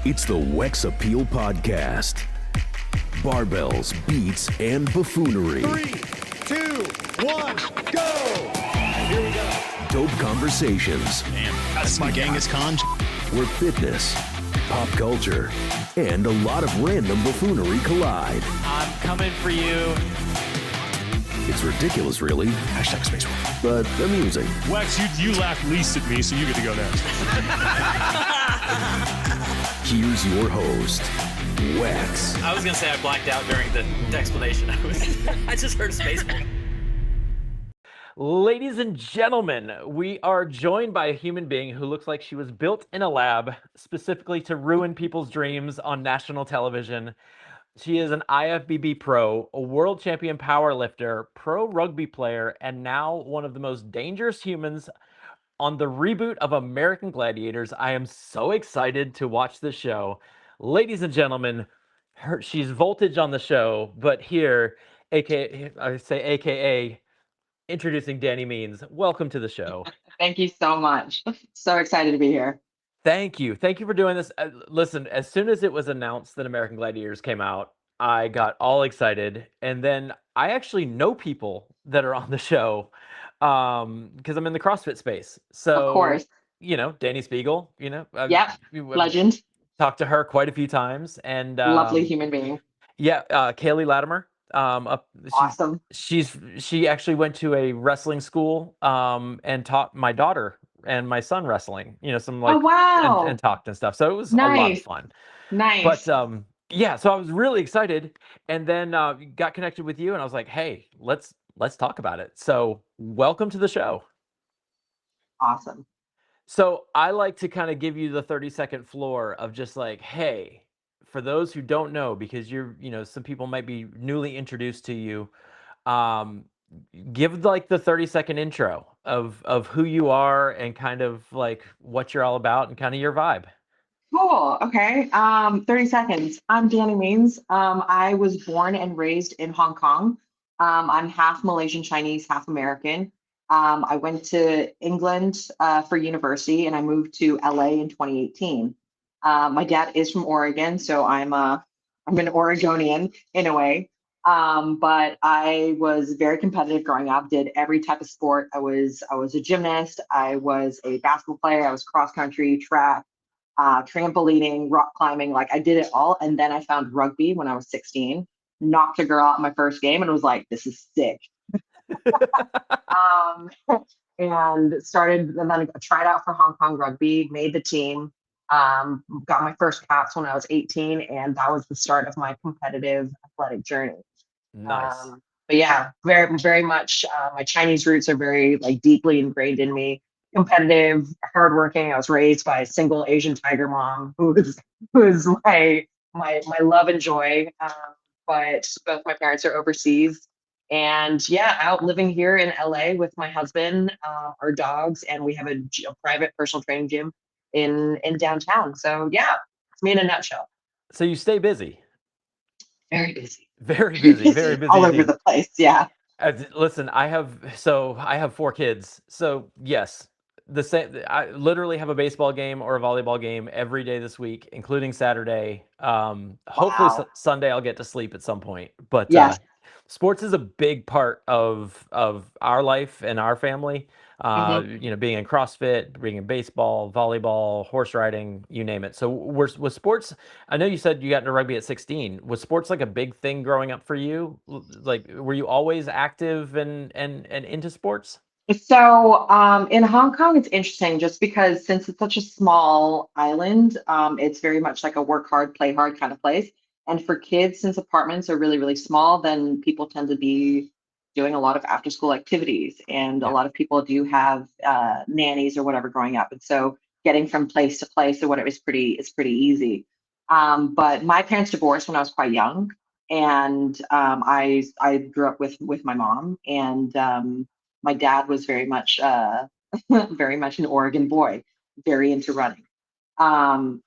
It's the Wex Appeal Podcast. Barbells, beats, and buffoonery. 3, 2, 1, go! Here we go. Dope conversations. Damn, that's my Genghis Khan. Where fitness, pop culture, and a lot of random buffoonery collide. I'm coming for you. It's ridiculous, really, Hashtag space war. but amusing. Wex, you laughed least at me, so you get to go next. Here's your host, Wex. I was gonna say I blacked out during the explanation. I just heard space. Ladies and gentlemen, we are joined by a human being who looks like she was built in a lab specifically to ruin people's dreams on national television. She is an IFBB pro, a world champion powerlifter, pro rugby player, and now one of the most dangerous humans on the reboot of American Gladiators. I am so excited to watch this show. Ladies and gentlemen, she's Voltage on the show, but here, AKA, introducing Dani Means. Welcome to the show. Thank you so much. So excited to be here. Thank you. Thank you for doing this. Listen, as soon as it was announced that American Gladiators came out, I got all excited. And then I actually know people that are on the show because I'm in the CrossFit space. So, Of course. you know, Dani Spiegel, you know. Yep. Legend. Talked to her quite a few times. And Lovely human being. Yeah, Kaylee Latimer. Awesome. She actually went to a wrestling school and taught my daughter and my son wrestling, you know, some like Oh, wow. and talked and stuff. So it was a lot of Nice. fun. Nice. But yeah, so I was really excited, and then got connected with you, and I was like, hey, let's talk about it. So welcome to the show. Awesome. So I like to kind of give you the 30-second floor of just like, hey, for those who don't know, because some people might be newly introduced to you, give like the 30-second intro of who you are and kind of like what you're all about and kind of your vibe. Cool. Okay. 30 seconds. I'm Dani Means. I was born and raised in Hong Kong. I'm half Malaysian Chinese, half American. I went to England for university, and I moved to LA in 2018. My dad is from Oregon, so I'm an Oregonian in a way. But I was very competitive growing up, did every type of sport. I was a gymnast. I was a basketball player. I was cross country, track, trampolining, rock climbing. Like I did it all. And then I found rugby when I was 16, knocked a girl out in my first game and was like, this is sick. And then I tried out for Hong Kong rugby, made the team. Got my first caps when I was 18, and that was the start of my competitive athletic journey. Nice. But yeah, very, very much. My Chinese roots are very like deeply ingrained in me. Competitive, hardworking. I was raised by a single Asian tiger mom who is my love and joy. But both my parents are overseas, and yeah, out living here in LA with my husband, our dogs, and we have a private personal training gym in downtown. So yeah, it's me in a nutshell. So you stay busy. Very busy. Very busy. Very busy. All indeed. over the place. Yeah. Listen, I have 4 kids. So yes, the same. I literally have a baseball game or a volleyball game every day this week, including Saturday. Hopefully Sunday I'll get to sleep at some point. But Yes. Sports is a big part of our life and our family. Being in CrossFit, being in baseball, volleyball, horse riding, you name it. So was sports, I know you said you got into rugby at 16. Was sports like a big thing growing up for you? Like, were you always active and into sports? So in Hong Kong, it's interesting just because since it's such a small island, it's very much like a work hard, play hard kind of place. And for kids, since apartments are really, really small, then people tend to be doing a lot of after school activities. And a lot of people do have nannies or whatever growing up. And so getting from place to place or whatever is pretty easy. But my parents divorced when I was quite young. And I grew up with my mom, and my dad was very much very much an Oregon boy, very into running.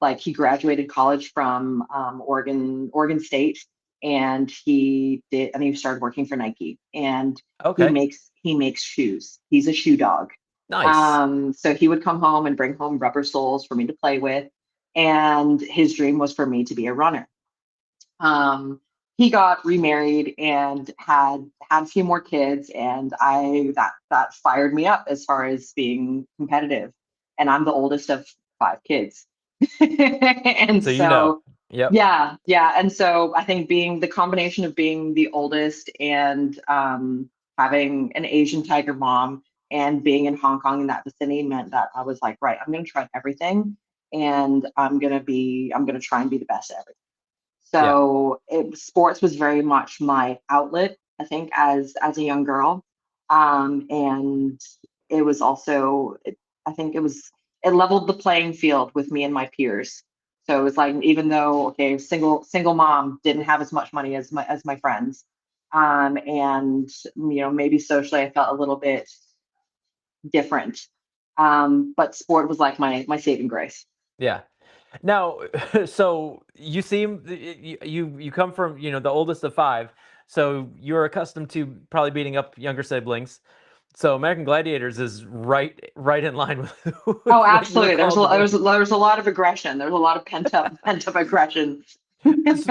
Like he graduated college from Oregon State, and he started working for Nike, and he makes shoes. He's a shoe dog. Nice. So he would come home and bring home rubber soles for me to play with. And his dream was for me to be a runner. He got remarried and had a few more kids, and that fired me up as far as being competitive. And I'm the oldest of 5 kids. And So you know. so Yep. yeah. And so I think being the combination of being the oldest and having an Asian tiger mom and being in Hong Kong in that vicinity meant that I was like, right, I'm gonna try everything, and I'm gonna try and be the best at everything. Yeah. So sports was very much my outlet, I think, as a young girl. And it was also, I think it leveled the playing field with me and my peers. So it was like, even though, okay, single mom, didn't have as much money as my friends. And maybe socially I felt a little bit different. But sport was like my saving grace. Yeah. Now, so you seem you come from, the oldest of 5, so you're accustomed to probably beating up younger siblings. So American Gladiators is right in line with, with Oh, what you were absolutely. called to do. There was a lot of aggression. There was a lot of pent up aggression.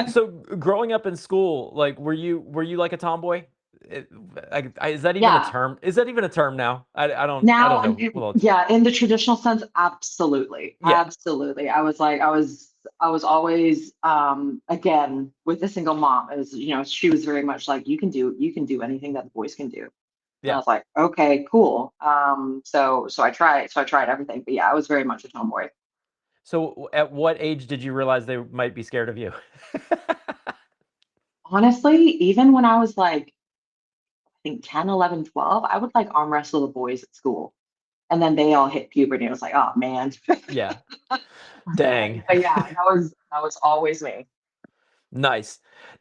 So growing up in school, like, were you like a tomboy? Is that even a Yeah. term? Is that even a term now? I Now, don't know. Well, yeah, in the traditional sense, absolutely, yeah, absolutely. I was always, again, with a single mom. It was, she was very much like, you can do anything that the boys can do. And I yeah. was like, okay, cool. So I tried everything. But yeah, I was very much a tomboy. So at what age did you realize they might be scared of you? Honestly, even when I was like, I think 10, 11, 12, I would like arm wrestle the boys at school. And then they all hit puberty. And I was like, oh man. Yeah. Dang. But yeah, that was always me. Nice.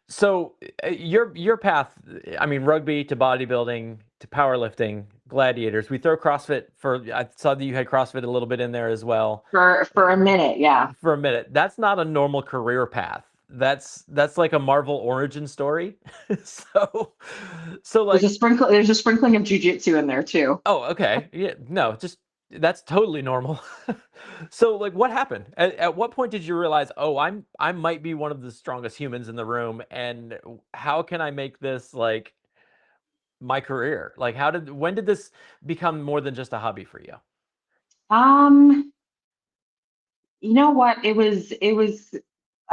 So your path, I mean, rugby to bodybuilding to powerlifting, gladiators. We throw CrossFit I saw that you had CrossFit a little bit in there as well. For a minute, yeah. For a minute. That's not a normal career path. That's like a Marvel origin story. So like, There's a sprinkling of jujitsu in there too. oh, okay. Yeah, no, just that's totally normal. So like, what happened? At what point did you realize, oh, I might be one of the strongest humans in the room, and how can I make this like my career? Like, when did this become more than just a hobby for you? Um, you know what? It was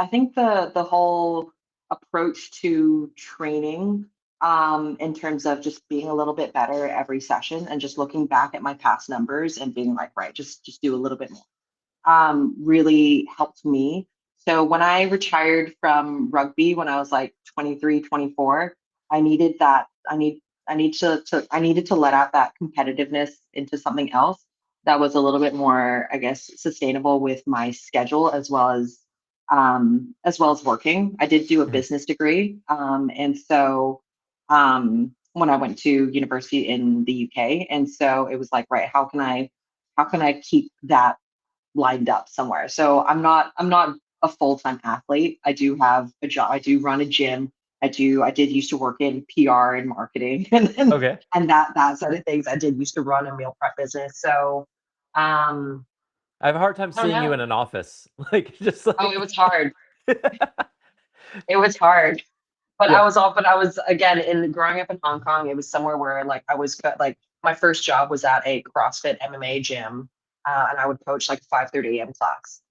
I think the whole approach to training, in terms of just being a little bit better every session and just looking back at my past numbers and being like, right, just do a little bit more, really helped me. So when I retired from rugby when I was like 23, 24, I needed that. I needed to let out that competitiveness into something else that was a little bit more, I guess, sustainable with my schedule as well as working. I did do a Mhm. business degree, and so when I went to university in the UK, and so it was like, right, how can I keep that lined up somewhere? So I'm not a full-time athlete. I do have a job. I do run a gym. I did used to work in PR and marketing Okay. and that side of things. I did used to run a meal prep business. So I have a hard time I don't seeing you know. in an office, like just Oh, it like, was hard. It was hard. yeah. But I was again in growing up in Hong Kong, it was somewhere where like like my first job was at a CrossFit MMA gym, and I would coach like 5:30 a.m. class,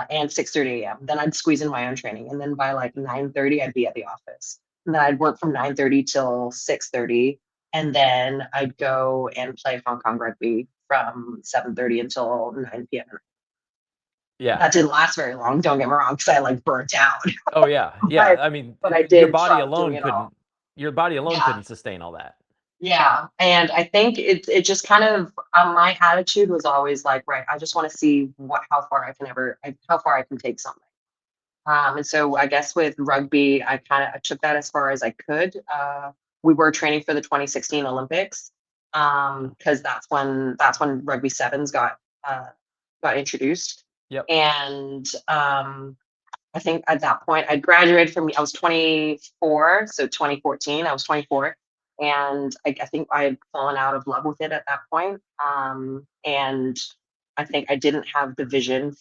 and 6:30 a.m. Then I'd squeeze in my own training, and then by like 9:30 I'd be at the office, and then I'd work from 9:30 till 6:30, and then I'd go and play Hong Kong rugby from 7:30 until 9 p.m. Yeah. That didn't last very long. Don't get me wrong, because I like burnt out, Oh yeah. Yeah. but I mean, I did doing it all. your body alone Yeah. couldn't sustain all that. Yeah, and I think it just kind of, my attitude was always like, right, I just want to see how far I can take something. And so I guess with rugby, I took that as far as I could. We were training for the 2016 Olympics, because that's when rugby sevens got introduced. Yep. And I think at that point I graduated I was 24, so 2014, I was 24. And I think I had fallen out of love with it at that point. And I think I didn't have the vision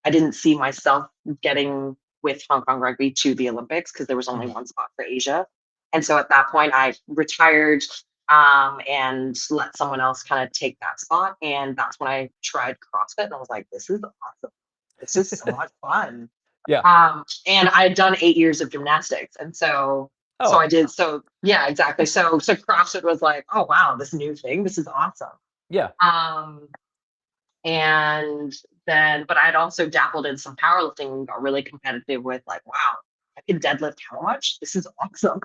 I didn't see myself getting with Hong Kong rugby to the Olympics because there was only one spot for Asia. And so at that point, I retired and let someone else kind of take that spot. And that's when I tried CrossFit, and I was like, this is awesome. This is so much fun. Yeah. And I had done 8 years of gymnastics. And so I did. So yeah, exactly. So CrossFit was like, oh, wow, this new thing. This is awesome. Yeah. And then, but I'd also dabbled in some powerlifting and got really competitive with like, wow, I can deadlift how much? This is awesome.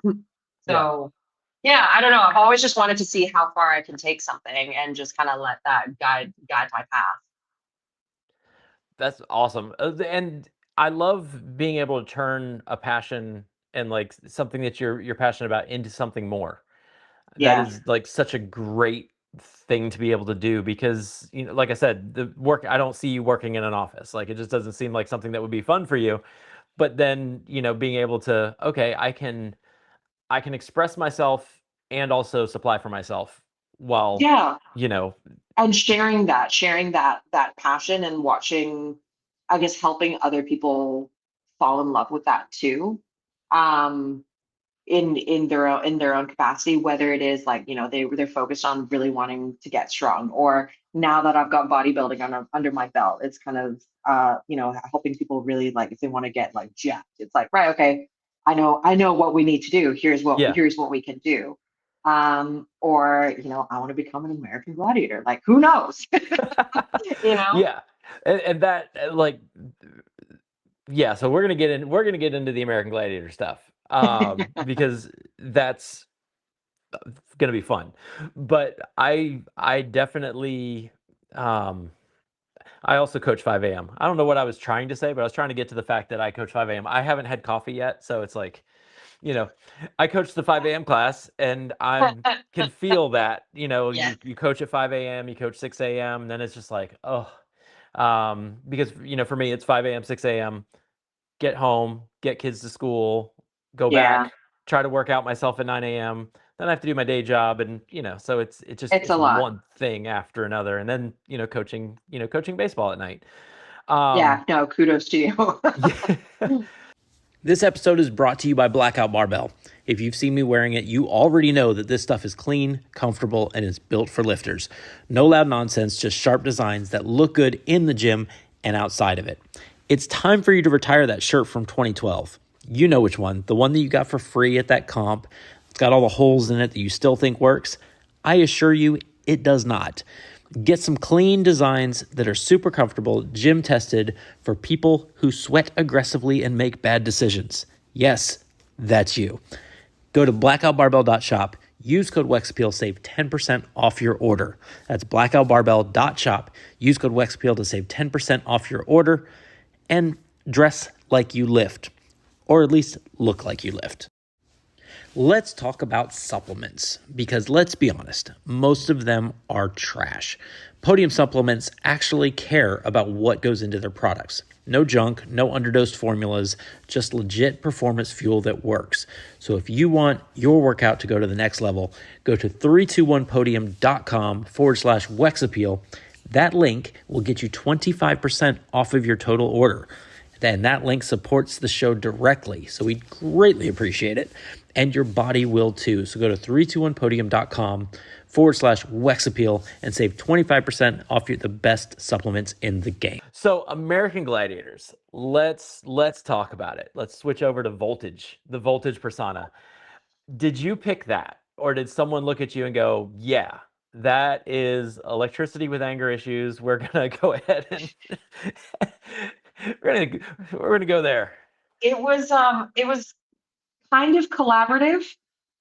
So yeah, I don't know. I've always just wanted to see how far I can take something and just kind of let that guide my path. That's awesome. And I love being able to turn a passion and like something that you're passionate about into something more. Yeah. That is like such a great thing to be able to do because, you know, like I said, the work, I don't see you working in an office. Like, it just doesn't seem like something that would be fun for you. But then, you know, being able to, okay, I can express myself and also supply for myself while, you know, and sharing that passion and watching, I guess, helping other people fall in love with that too. In their own capacity, whether it is like, you know, they're focused on really wanting to get strong, or now that I've got bodybuilding under my belt, it's kind of you know, helping people really, like, if they want to get like jacked, it's like, right, okay, I know what we need to do. Here's what we can do. Or, you know, I want to become an American Gladiator. Like, who knows? You know? Yeah. And that, like, yeah, so we're gonna get into the American Gladiator stuff. Because that's gonna be fun. But I definitely I also coach 5 a.m. I don't know what I was trying to say, but I was trying to get to the fact that I coach 5 a.m. I haven't had coffee yet, so it's like, you know, I coach the 5 a.m. class, and I can feel that, you know, you coach at 5 a.m., you coach 6 a.m., and then it's just like, oh, because, you know, for me, it's 5 a.m., 6 a.m., get home, get kids to school, go back, try to work out myself at 9 a.m., then I have to do my day job, and, you know, so it's a lot. one thing after another, and then, you know, coaching baseball at night. No, kudos to you. This episode is brought to you by Blackout Barbell. If you've seen me wearing it, you already know that this stuff is clean, comfortable, and is built for lifters. No loud nonsense, just sharp designs that look good in the gym and outside of it. It's time for you to retire that shirt from 2012. You know which one, the one that you got for free at that comp. It's got all the holes in it that you still think works. I assure you, it does not. Get some clean designs that are super comfortable, gym tested for people who sweat aggressively and make bad decisions. Yes, that's you. Go to blackoutbarbell.shop. Use code Wex Appeal, save 10% off your order. That's blackoutbarbell.shop. Use code Wex Appeal to save 10% off your order and dress like you lift, or at least look like you lift. Let's talk about supplements, because let's be honest, most of them are trash. Podium supplements actually care about what goes into their products. No junk, no underdosed formulas, just legit performance fuel that works. So if you want your workout to go to the next level, go to 321podium.com/Wex Appeal. That link will get you 25% off of your total order. And that link supports the show directly, so we'd greatly appreciate it. And your body will too. So go to 321podium.com/Wex Appeal and save 25% off the best supplements in the game. So American Gladiators, let's talk about it. Let's switch over to Voltage, the Voltage persona. Did you pick that, or did someone look at you and go, yeah, that is electricity with anger issues. We're gonna go ahead and we're gonna go there. It was kind of collaborative.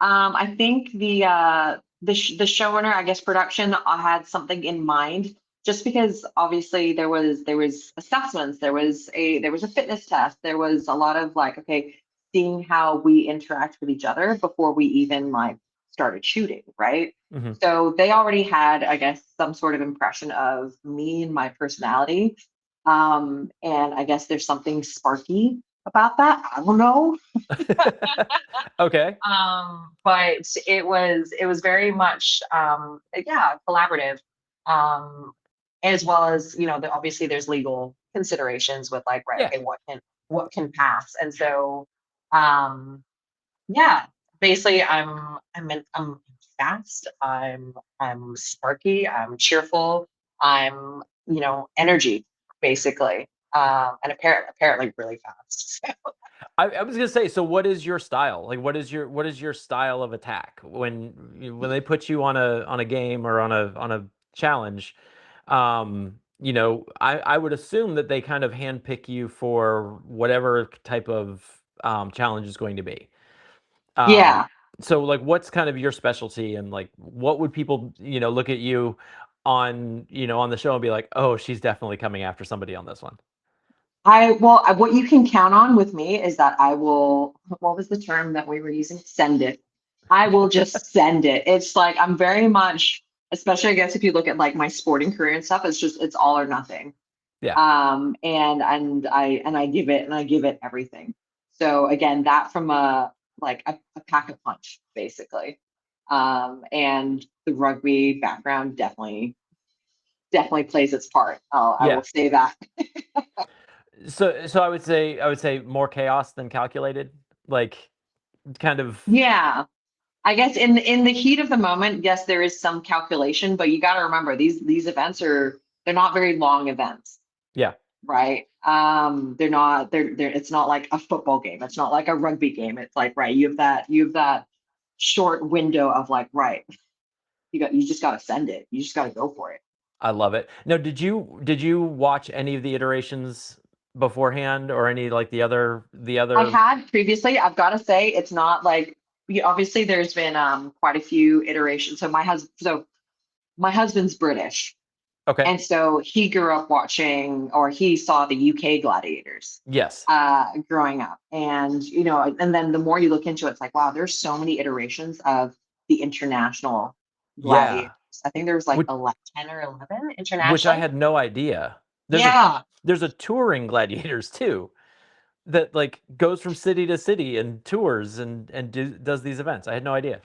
I think the showrunner, I guess production, had something in mind, just because obviously there was assessments, there was a fitness test, there was a lot of like, okay, seeing how we interact with each other before we even like started shooting, right? Mm-hmm. So they already had, I guess, some sort of impression of me and my personality. And I guess there's something sparky about that. I don't know. Okay. But it was very much collaborative. Um, as well as, obviously there's legal considerations with like, right, Yeah. okay, what can pass. And so yeah, basically I'm fast, I'm sparky, I'm cheerful, I'm, energy basically. And apparently really fast. I was gonna say, so what is your style? Like, what is your style of attack when they put you on a game or on a challenge? I would assume that they kind of handpick you for whatever type of challenge is going to be. Um, Yeah. so like, what's kind of your specialty, and like, what would people look at you on the show and be like, oh, she's definitely coming after somebody on this one? What you can count on with me is that I will, what was the term that we were using? Send it. I will just send it. It's like, I'm very much, especially I guess if you look at like my sporting career and stuff, it's all or nothing. Yeah. And I give it everything. So again, that from a pack a punch, basically. And the rugby background definitely plays its part. I Yeah. will say that. So I would say more chaos than calculated, like kind of. Yeah. I guess in the heat of the moment, yes, there is some calculation, but you got to remember these events they're not very long events, Yeah. right? They're it's not like a football game. It's not like a rugby game. It's like, right, you have that short window of like, right, you just got to send it. You just got to go for it. I love it. Now, did you watch any of the iterations beforehand, or any like the other? I had previously. I've got to say, it's not like obviously there's been quite a few iterations. So my husband's British, Okay. and so he grew up watching, or he saw the UK Gladiators Yes. growing up, and and then the more you look into it, it's like, wow, there's so many iterations of the international Yeah. Gladiators. I think there was like Which 10 or 11 which I internationally. had no idea. There's a Yeah. there's a touring gladiators too, that like goes from city to city and tours and does these events. I had no idea.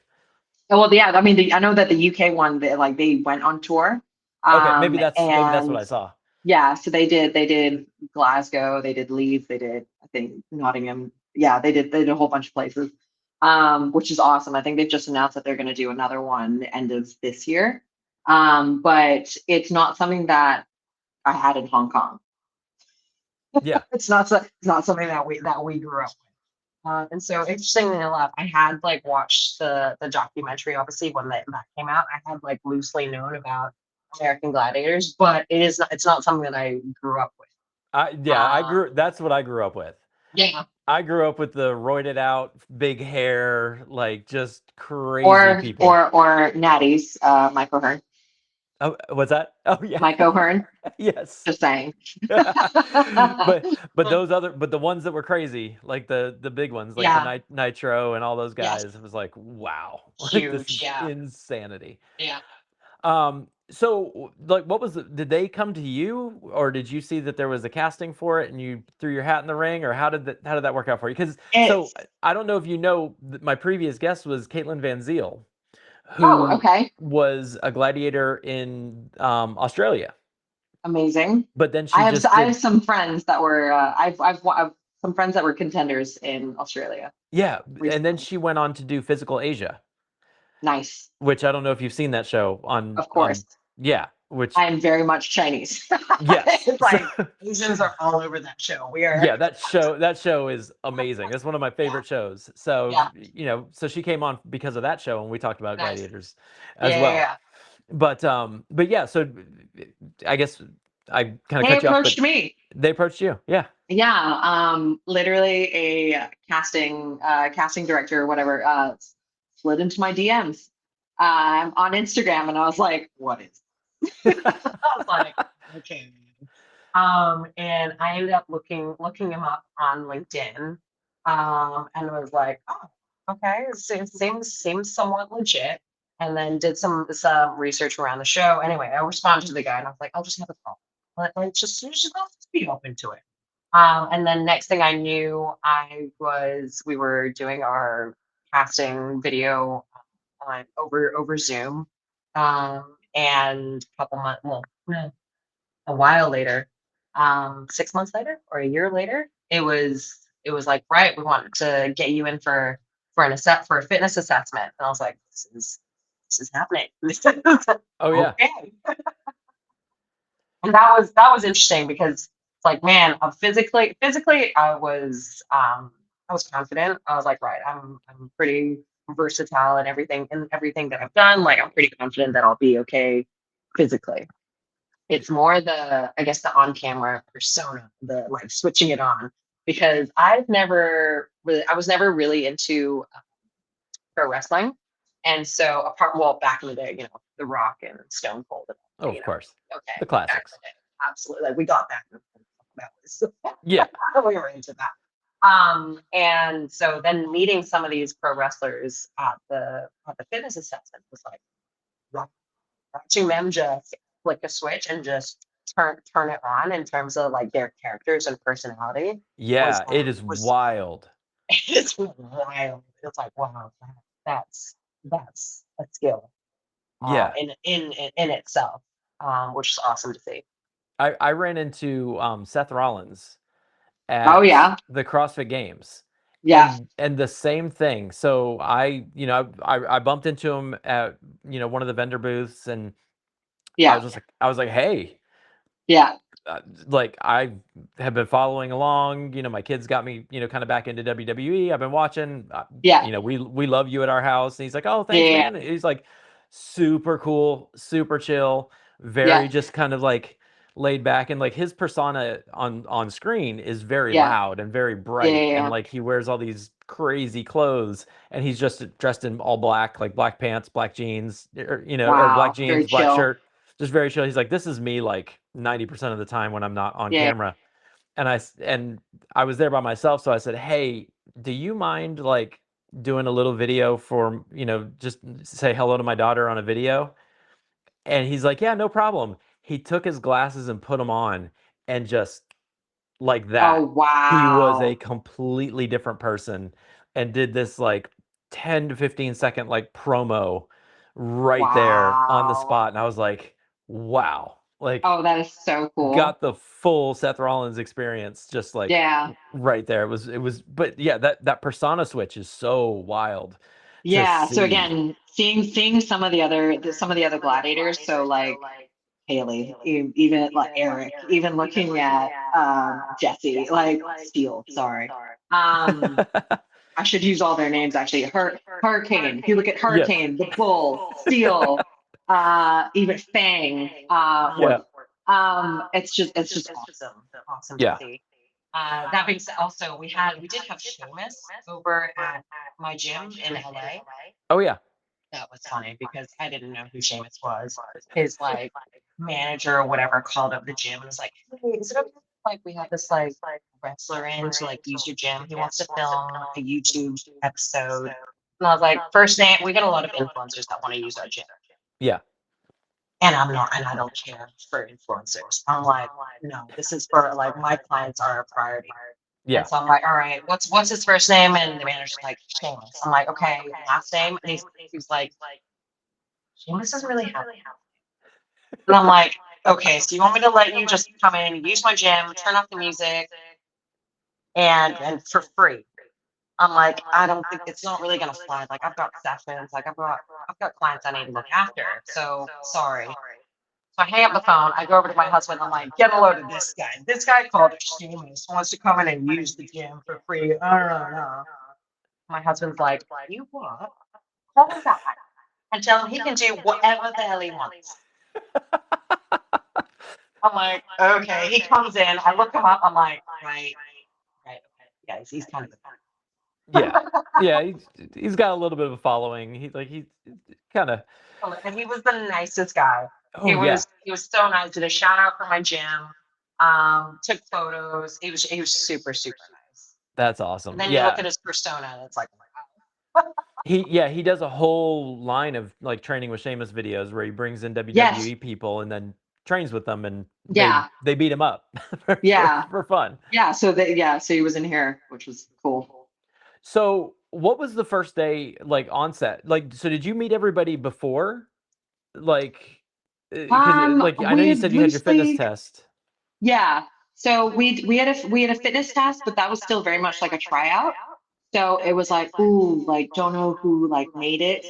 Well, yeah. I mean, I know that the UK one, they went on tour, Okay, maybe that's what and I saw. yeah, so they did Glasgow, they did Leeds, they did, I think, Nottingham. Yeah, they did a whole bunch of places, which is awesome. I think they've just announced that they're going to do another one the end of this year. But it's not something that I had in Hong Kong. Yeah. It's not something that we grew up with. And so interestingly enough, I had like watched the documentary, obviously when that came out. I had like loosely known about American Gladiators, but it's not something that I grew up with. That's what I grew up with. Yeah. I grew up with the roided out, big hair, like just crazy Or people. or Natty's, Mike O'Hearn. Oh, what's that? Oh yeah. Mike O'Hearn. Yes. Just saying. but the ones that were crazy, like the big ones, like Yeah. the Nitro and all those guys, Yes. it was like, wow, like, Huge, this is yeah. insanity. Yeah. So like, did they come to you, or did you see that there was a casting for it and you threw your hat in the ring, or how did that work out for you? Because so It's I don't know if you know, my previous guest was Caitlin Van Ziel, Oh, who okay. was a gladiator in Australia, Amazing. but then she I have just I did. have some friends that were I've some friends that were contenders in Australia Yeah, and then recently. she went on to do Physical Asia, Nice. which I don't know if you've seen that show on Of course. yeah, which I am very much Chinese. yes. It's like Asians are all over that show. We are. Yeah, that show is amazing. That's one of my favorite shows. So, Yeah. so she came on because of that show, and we talked about Nice. gladiators as Yeah, well. yeah, But yeah, so I guess I kind yeah. of They cut you off, approached but me. they approached you. Yeah. Yeah. Literally a casting director or whatever slid into my DMs on Instagram, and I was like, what is I was like, okay. And I ended up looking him up on LinkedIn. And I was like, oh, okay, seems somewhat legit. And then did some research around the show. Anyway, I responded to the guy and I was like, I'll just have a call. Let's just be open to it. And then next thing I knew, we were doing our casting video on over Zoom. And a couple months, well, no, a while later, 6 months later or a year later, it was like, right, we want to get you in for a fitness assessment. And I was like, this is happening. Oh yeah. Okay. And that was interesting because it's like, man, physically I was confident. I was like, right, I'm pretty versatile in everything that I've done. Like, I'm pretty confident that I'll be okay physically. It's more I guess the on camera persona, the like switching it on, because I was never really into pro wrestling. And so back in the day, The Rock and Stone Cold. Oh, of course. Okay. The classics. Absolutely. Like, we got that. That was, Yeah. we were into that. And so then meeting some of these pro wrestlers at the fitness assessment was like, watching them just flick a switch and just turn it on in terms of like their characters and personality. Yeah, it is wild. It's wild. It's like, wow, that's a skill. Yeah. In itself, which is awesome to see. I ran into Seth Rollins at the CrossFit Games. Yeah. And the same thing. So I bumped into him at one of the vendor booths, and I was like, hey. Yeah. Like, I have been following along. My kids got me, kind of back into WWE. I've been watching. We love you at our house. And he's like, oh, thanks, man. He's like, super cool, super chill, very just kind of like laid back, and like his persona on screen is very loud and very bright, and like he wears all these crazy clothes, and he's just dressed in all black, like black pants, black jeans, or black jeans, black shirt, just very chill. He's like, this is me like 90% of the time when I'm not on camera. And I was there by myself, so I said, hey, do you mind like doing a little video for, just say hello to my daughter on a video? And he's like, yeah, no problem. He took his glasses and put them on, and just like that, oh wow, he was a completely different person, and did this like 10 to 15 second like promo right there on the spot. And I was like, wow, like, oh, that is so cool. Got the full Seth Rollins experience just like right there. It was but yeah, that persona switch is so wild. Yeah. So again, seeing some of the other gladiators, so like Haley, even like Eric, even looking at Jesse, like Steele, sorry. I should use all their names actually. Hurricane. If you look at Hurricane, the Bull, Steele, even Fang. It's just awesome to see. That being said, also we did have Seamus over at my gym in LA. Oh yeah. That was funny because I didn't know who Seamus was. His like manager or whatever called up the gym and was like, hey, is it okay? Like, we have this like wrestler in to like use your gym. He wants to film a YouTube episode. And I was like, first name, we get a lot of influencers that want to use our gym. Yeah. And I don't care for influencers. I'm like, no, this is for like, my clients are a priority. Yeah. And so I'm like, all right, what's his first name? And the manager's like, Seamus. I'm like, okay, last name. And he's like, Seamus doesn't really have. And I'm like, okay, so you want me to let you just come in, use my gym, turn off the music, and for free? I'm like, I don't think it's not really gonna fly. Like, I've got sessions, like I've got clients I need to look after. So sorry. So I hang up the phone. I go over to my husband. I'm like, get a load of this guy. This guy called Seamus wants to come in and use the gym for free. No. My husband's like, you what? Call him back and tell him he can do whatever the hell he wants. I'm like, okay. He comes in. I look him up. I'm like, right. Okay. Yeah, he's kind of yeah. He's got a little bit of a following. He's kind of. And he was the nicest guy. Oh, he was so nice. Did a shout out for my gym. Took photos. He was super, super nice. That's awesome. And then you look at his persona, and it's like, wow. He does a whole line of like training with Seamus videos where he brings in WWE people and then trains with them, and Yeah. they beat him up Yeah. for fun. Yeah. So he was in here, which was cool. So what was the first day like on set? Like, so did you meet everybody before? Like, because like I know We you had said you had your fitness loosely, test. yeah. So we had a fitness test, but that was still very much like a tryout. So it was like, ooh, like don't know who like made it.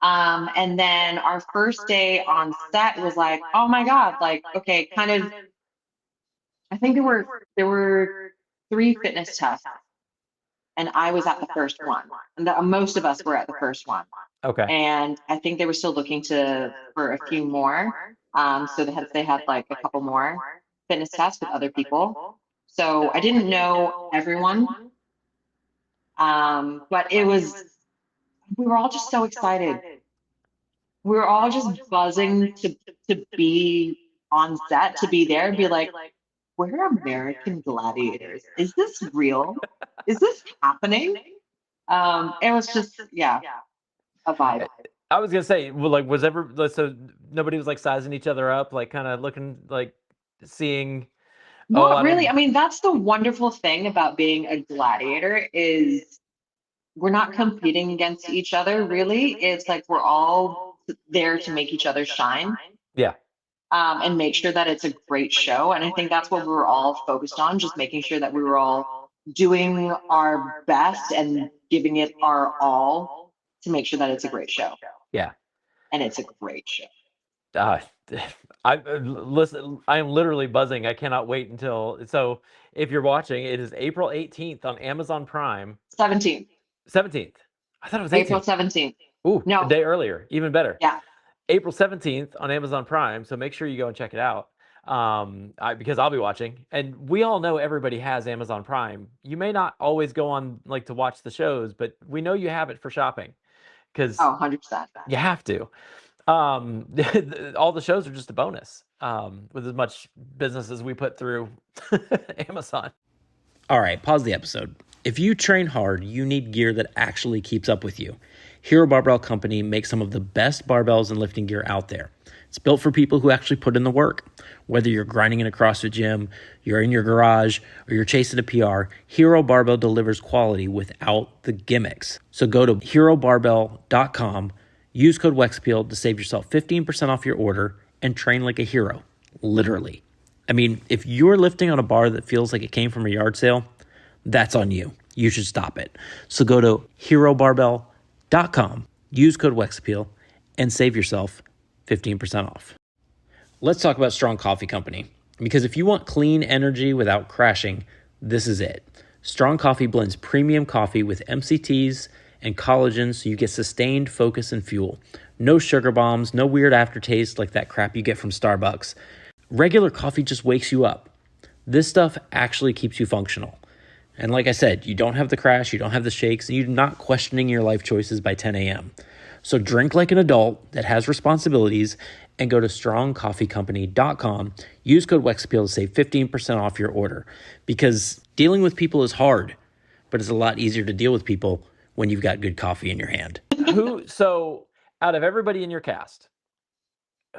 And then our first day on set was like, oh my God, like, okay, kind of, I think there were 3 fitness tests, and I was at the first one. And most of us were at the first one. Okay. And I think they were still looking for a few more. So they had like a couple more fitness tests with other people. So I didn't know everyone. But we were all just so excited. We were all just buzzing to be on set, to be there, and be like, we're American Gladiators. Is this real? Is this happening? It was just, yeah, a vibe. I was gonna say, well, like, so nobody was like sizing each other up, like kind of looking like seeing. Not really. I mean, that's the wonderful thing about being a gladiator is we're not competing against each other, really. It's like we're all there to make each other shine. Yeah. And make sure that it's a great show. And I think that's what we were all focused on, just making sure that we were all doing our best and giving it our all to make sure that it's a great show. Yeah. And it's a great show. Listen, I am literally buzzing. I cannot wait until. So if you're watching, it is April 18th on Amazon Prime. 17th. 17th. I thought it was 18th. April 17th. Ooh, no, a day earlier, even better. Yeah. April 17th on Amazon Prime. So make sure you go and check it out. Because I'll be watching, and we all know everybody has Amazon Prime. You may not always go on like to watch the shows, but we know you have it for shopping because 100%. You have to. All the shows are just a bonus with as much business as we put through Amazon. All right, pause the episode. If you train hard, you need gear that actually keeps up with you. Hero Barbell Company makes some of the best barbells and lifting gear out there. It's built for people who actually put in the work. Whether you're grinding in a CrossFit gym, you're in your garage, or you're chasing a PR, Hero Barbell delivers quality without the gimmicks. So go to herobarbell.com, use code Wex Appeal to save yourself 15% off your order, and train like a hero, literally. I mean, if you're lifting on a bar that feels like it came from a yard sale, that's on you. You should stop it. So go to herobarbell.com, use code Wex Appeal, and save yourself 15% off. Let's talk about Strong Coffee Company, because if you want clean energy without crashing, this is it. Strong Coffee blends premium coffee with MCTs and collagen so you get sustained focus and fuel. No sugar bombs, no weird aftertaste like that crap you get from Starbucks. Regular coffee just wakes you up. This stuff actually keeps you functional. And like I said, you don't have the crash, you don't have the shakes, and you're not questioning your life choices by 10 a.m. So drink like an adult that has responsibilities and go to strongcoffeecompany.com. Use code WEXAPPEAL to save 15% off your order, because dealing with people is hard, but it's a lot easier to deal with people when you've got good coffee in your hand. So out of everybody in your cast,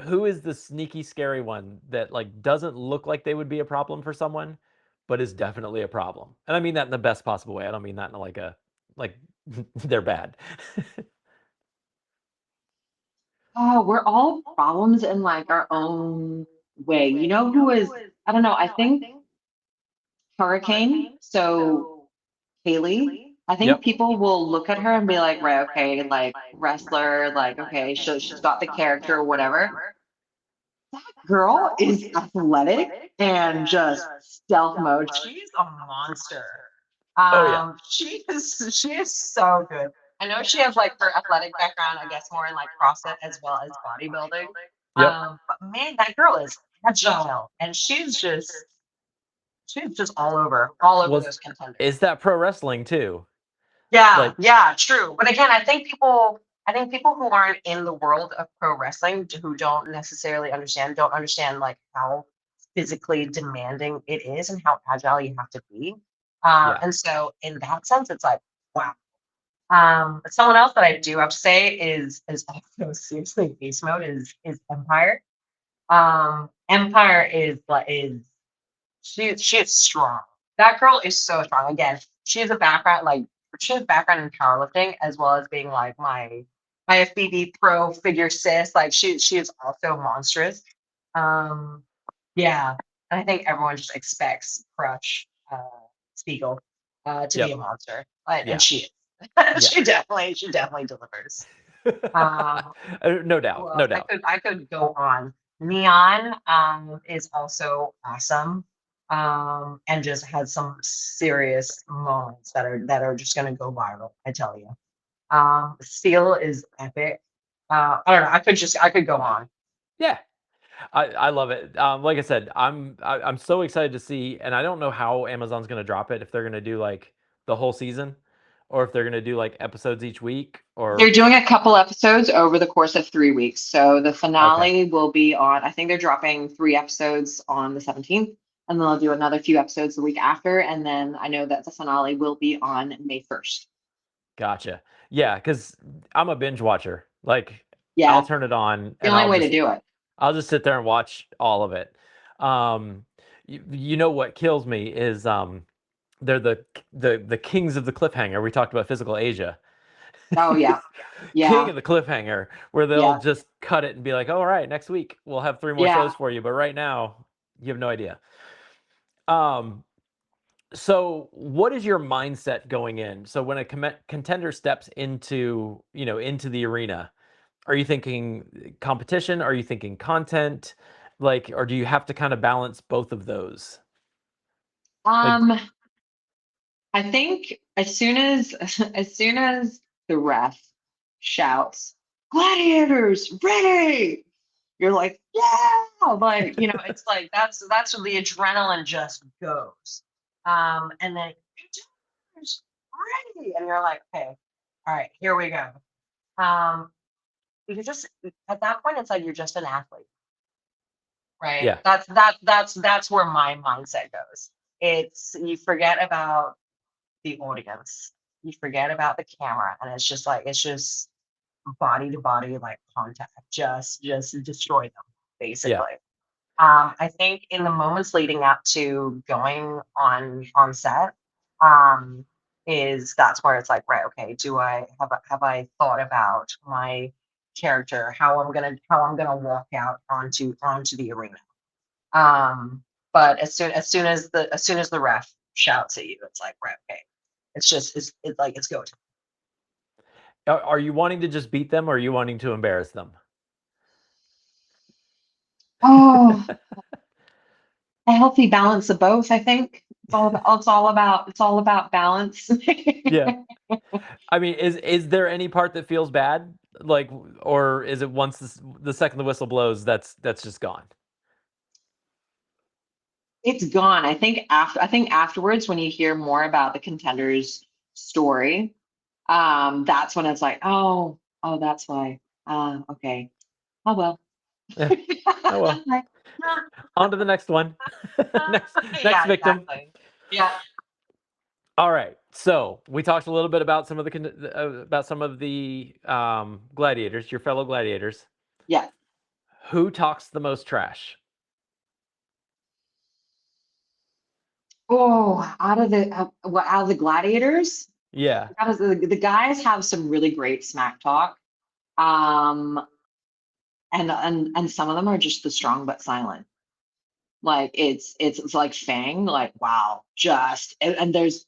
who is the sneaky, scary one that like doesn't look like they would be a problem for someone, but is definitely a problem? And I mean that in the best possible way. I don't mean that in like they're bad. Oh, we're all problems in like our own way. You know who is, I don't know, I think Hurricane. So Haley, I think Yep. people will look at her and be like, right, okay, like wrestler, like, okay, so she's got the character or whatever. That girl is athletic and just stealth mode. She's a monster. Oh, yeah. She is so good. I know she has like her athletic background, I guess more in like CrossFit as well as bodybuilding. Yep. But man, that girl is agile, and she's just all over those contenders. Is that pro wrestling too? Yeah, yeah, true. But again, I think people who aren't in the world of pro wrestling, who don't necessarily don't understand like how physically demanding it is and how agile you have to be. And so in that sense, it's like, wow. Someone else that I do have to say is also seriously beast mode is Empire. Empire is she is strong. That girl is so strong. Again, she has a background she has background in powerlifting as well as being like my IFBB pro figure sis. Like she is also monstrous. Um, yeah, and I think everyone just expects Crush Spiegel to be Yep. a monster, and Yeah. she is. Yeah. She definitely delivers. No doubt. Who No else? doubt. I could go on. Neon is also awesome. And just has some serious moments that are just gonna go viral, I tell you. Steel is epic. I don't know. I could go on. Yeah. I love it. Like I said, I'm so excited to see, and I don't know how Amazon's going to drop it, if they're going to do like the whole season, or if they're going to do like episodes each week, They're or doing a couple episodes over the course of 3 weeks. So the okay, finale will be on, I think they're dropping 3 episodes on the 17th, and then they'll do another few episodes the week after. And then I know that the finale will be on May 1st. gotcha. Yeah, because I'm a binge watcher. Like I'll Yeah, turn it on the and only way to do it. I'll just sit there and watch all of it. You know what kills me is they're the kings of the cliffhanger. We talked about Physical Asia. Oh, yeah. King Yeah. of the cliffhanger, where they'll Yeah. just cut it and be like, "All right, next week we'll have 3 more Yeah. shows for you, but right now you have no idea." Um, so what is your mindset going in? So when a contender steps into, into the arena, are you thinking competition? Are you thinking content? Like, or do you have to kind of balance both of those? Like, I think as soon as as soon as the ref shouts, "Gladiators, ready!" You're like, yeah, like, It's like that's when the adrenaline just goes. And then "Contenders, ready," and you're like, okay, all right, here we go. Um, you're just at that point, it's like you're just an athlete, right? yeah, That's where my mindset goes. It's you forget about the audience, you forget about the camera, and it's just body to body like contact, just destroy them yeah, basically. I think in the moments leading up to going on set, um, is that's where it's like, right, okay, do I have I thought about my character, how I'm gonna walk out onto the arena. But as soon as the ref shouts at you, it's like, right, okay, it's like it's go time. Are you wanting to just beat them, or are you wanting to embarrass them? oh, a healthy balance of both, I think. It's all about balance. Yeah. I mean, is there any part that feels bad? Like, or is it once the second the whistle blows, that's just gone? It's gone. I think afterwards, when you hear more about the contenders' story, that's when it's like, oh, that's why. Okay. Oh well. Yeah. Oh well. Like, On to the next one. Next Yeah, victim. exactly. Yeah. All right. So we talked a little bit about some of the gladiators, your fellow gladiators. yeah. Who talks the most trash? Oh, out of the gladiators, Yeah. the guys have some really great smack talk. Um, and some of them are just the strong but silent. Like it's like Fang, like wow, and there's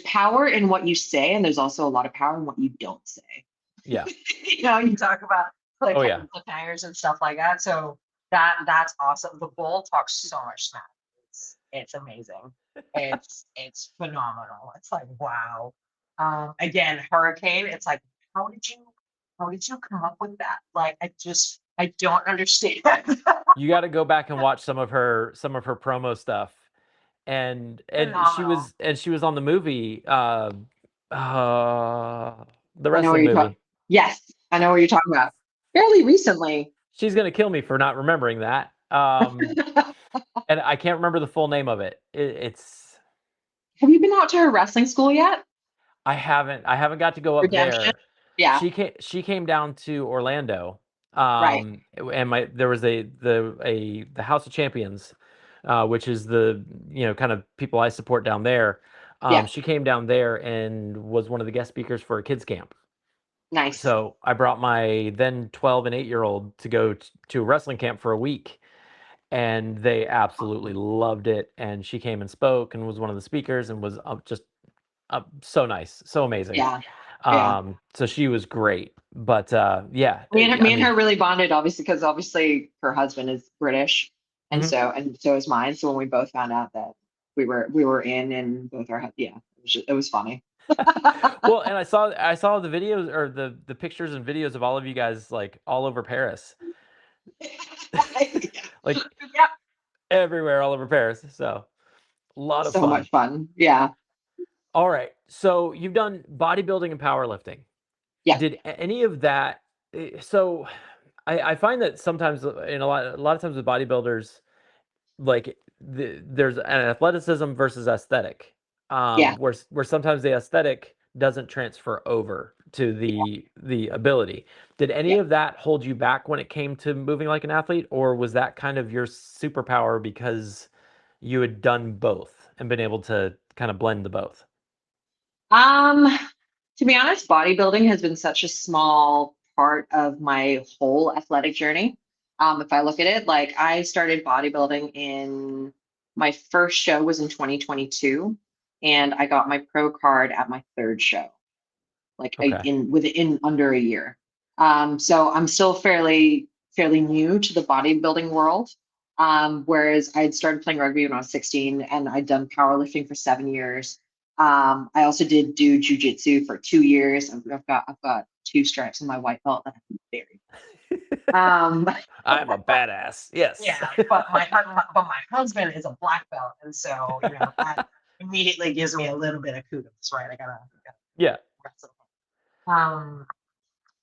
power in what you say, and there's also a lot of power in what you don't say. Yeah. You talk about Oh yeah. cliffhangers and stuff like that. So that's awesome. The bull talks so much smack. It's amazing. It's phenomenal. It's like wow. Again, Hurricane. It's like how did you come up with that? Like I don't understand. You got to go back and watch some of her promo stuff. And Phenomenal. she was on the movie the I know what wrestling you're talking. movie. Yes, I know what you're talking about. Fairly recently. She's going to kill me for not remembering that. And I can't remember the full name of it. It's Have you been out to her wrestling school yet? I haven't got to go up Redemption. there. Yeah. She came down to Orlando Right. And there was the House of Champions, which is the kind of people I support down there. Yeah. She came down there and was one of the guest speakers for a kids camp. Nice. So I brought my then 12 and 8-year-old to go to a wrestling camp for a week, and they absolutely loved it. And she came and spoke and was one of the speakers and was just so nice, so amazing. Yeah. Yeah. So she was great. But yeah, Me and her really bonded, obviously, because obviously her husband is British, and Mhm. so is mine. So when we both found out that we were in, and both our it was funny. Well, and I saw the videos or the pictures and videos of all of you guys like all over Paris, like Yeah. everywhere, all over Paris. So a lot of So fun. much fun. Yeah. All right. So you've done bodybuilding and powerlifting. Yeah. Did any of that? So I find that sometimes in a lot of times with bodybuilders, like there's an athleticism versus aesthetic, Yeah. where sometimes the aesthetic doesn't transfer over to the ability. Did any Yeah. of that hold you back when it came to moving like an athlete, or was that kind of your superpower because you had done both and been able to kind of blend the both? To be honest, bodybuilding has been such a small part of my whole athletic journey. If I look at it, like I started bodybuilding in my first show was in 2022, and I got my pro card at my third show, like Okay. within under a year. So I'm still fairly new to the bodybuilding world. Whereas I'd started playing rugby when I was 16, and I'd done powerlifting for 7 years. I also did do jujitsu for 2 years. I've got 2 stripes in my white belt that I'm very. I'm a badass. Yes. Yeah, but my husband is a black belt, and so that immediately gives me a little bit of kudos, right? I gotta Yeah. wrestle.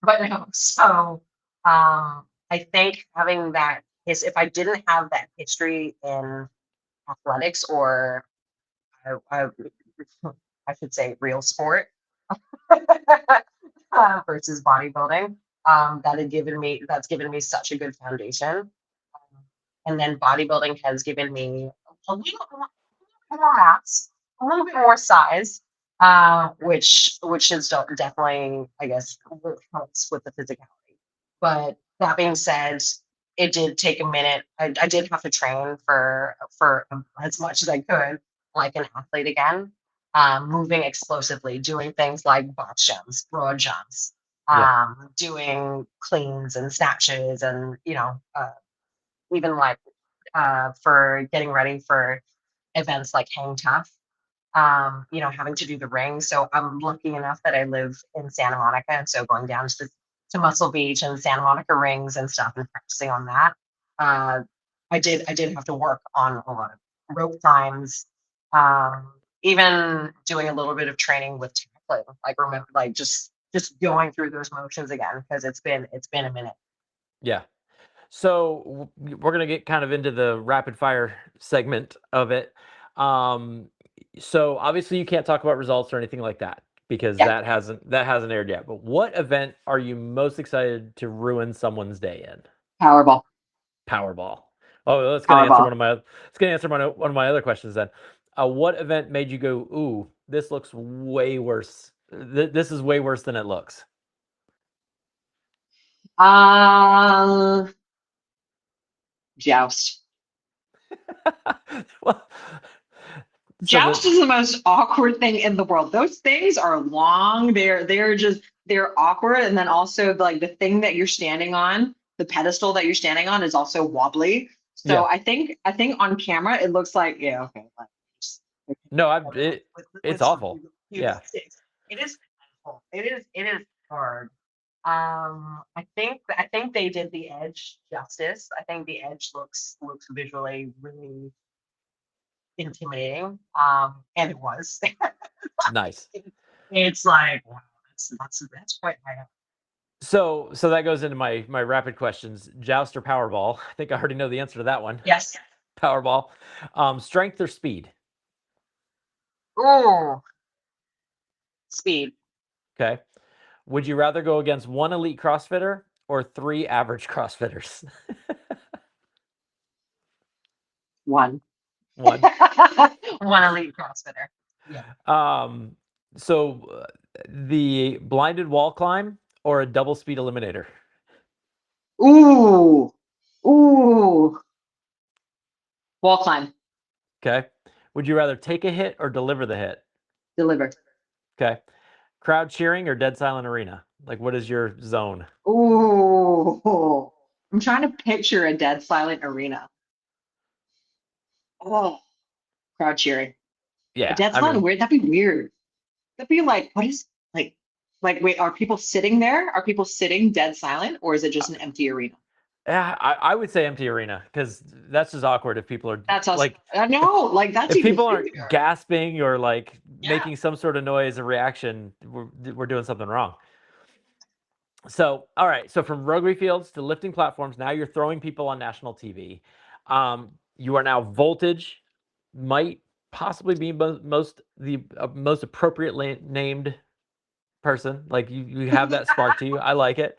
But no, so I think having that is if I didn't have that history in athletics or I, I should say real sport versus bodybuilding, that's given me such a good foundation. And then bodybuilding has given me a little more mass, a little bit more size, which is definitely, I guess, helps with the physicality. But that being said, it did take a minute. I did have to train for as much as I could, like an athlete again, moving explosively, doing things like box jumps, broad jumps, Yeah. doing cleans and snatches, and even like for getting ready for events like Hang Tough, having to do the ring. So I'm lucky enough that I live in Santa Monica, and so going down to Muscle Beach and Santa Monica rings and stuff and practicing on that. Uh, I did have to work on a lot of rope climbs, even doing a little bit of training with tackling. Like remember, like just going through those motions again because it's been a minute. Yeah. So we're gonna get kind of into the rapid fire segment of it. So obviously you can't talk about results or anything like that because Yeah. that hasn't aired yet. But what event are you most excited to ruin someone's day in? Powerball. Powerball. Oh, that's gonna answer Powerball. one of my other questions then. What event made you go, ooh, this looks way worse? This is way worse than it looks. Joust. Well, so Joust is the most awkward thing in the world. Those things are long. They're awkward, and then also like the thing that you're standing on, the pedestal that you're standing on, is also wobbly. So yeah. I think on camera it looks like okay. Like, No, With it's some awful. few Yeah. sticks. It is painful. It is hard. I think they did the Edge justice. I think the Edge looks visually really intimidating. And it was. Nice. It's like wow, that's quite high up. So that goes into my rapid questions. Joust or Powerball? I think I already know the answer to that one. Yes. Powerball. Strength or speed? Ooh, speed. Okay. Would you rather go against one elite CrossFitter or 3 average CrossFitters? One. One. One elite CrossFitter. Yeah. So the blinded wall climb or a double speed eliminator? Ooh. Ooh. Wall climb. Okay. Would you rather take a hit or deliver the hit? Deliver. Okay. Crowd cheering or dead silent arena? Like, what is your zone? Ooh. I'm trying to picture a dead silent arena. Oh, crowd cheering. Yeah. A dead I silent mean, weird. That'd be weird. That'd be like, what is like, wait, are people sitting there? Are people sitting dead silent, or is it just an empty arena? yeah, I would say empty arena because that's just awkward if people are That's us. like, I know, like that's if even people aren't weirder. gasping or like Yeah. making some sort of noise or reaction, we're doing something wrong. So, all right. So from rugby fields to lifting platforms, now you're throwing people on national TV. You are now Voltage, might possibly be most appropriately named person. Like you have that spark to you. I like it.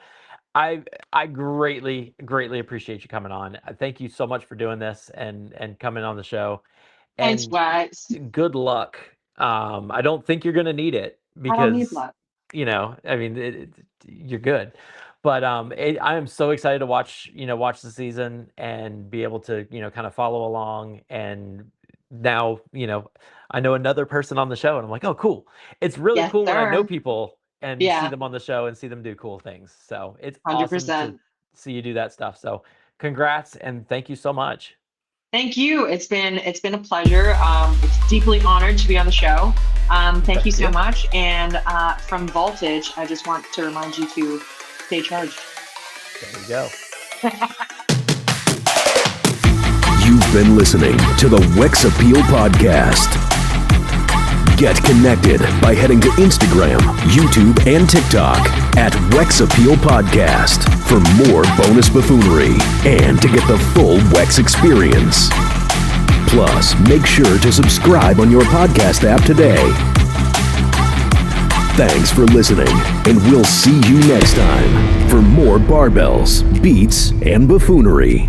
I greatly appreciate you coming on. Thank you so much for doing this and coming on the show. Thanks, And Wex. good luck. I don't think you're going to need it I don't need because luck. I mean, you're good. But I am so excited to watch the season and be able to, kind of follow along. And now, I know another person on the show and I'm like, oh, cool. It's really Yes, cool when I know sir. people and see Yeah. them on the show and see them do cool things. So it's 100%. awesome to see you do that stuff. So congrats and thank you so much. Thank you. It's been a pleasure. It's deeply honored to be on the show. Thank you so much. And from Voltage, I just want to remind you to stay charged. There you go. You've been listening to the Wex Appeal Podcast. Get connected by heading to Instagram, YouTube, and TikTok at Wex Appeal Podcast for more bonus buffoonery and to get the full Wex experience. Plus, make sure to subscribe on your podcast app today. Thanks for listening, and we'll see you next time for more barbells, beats, and buffoonery.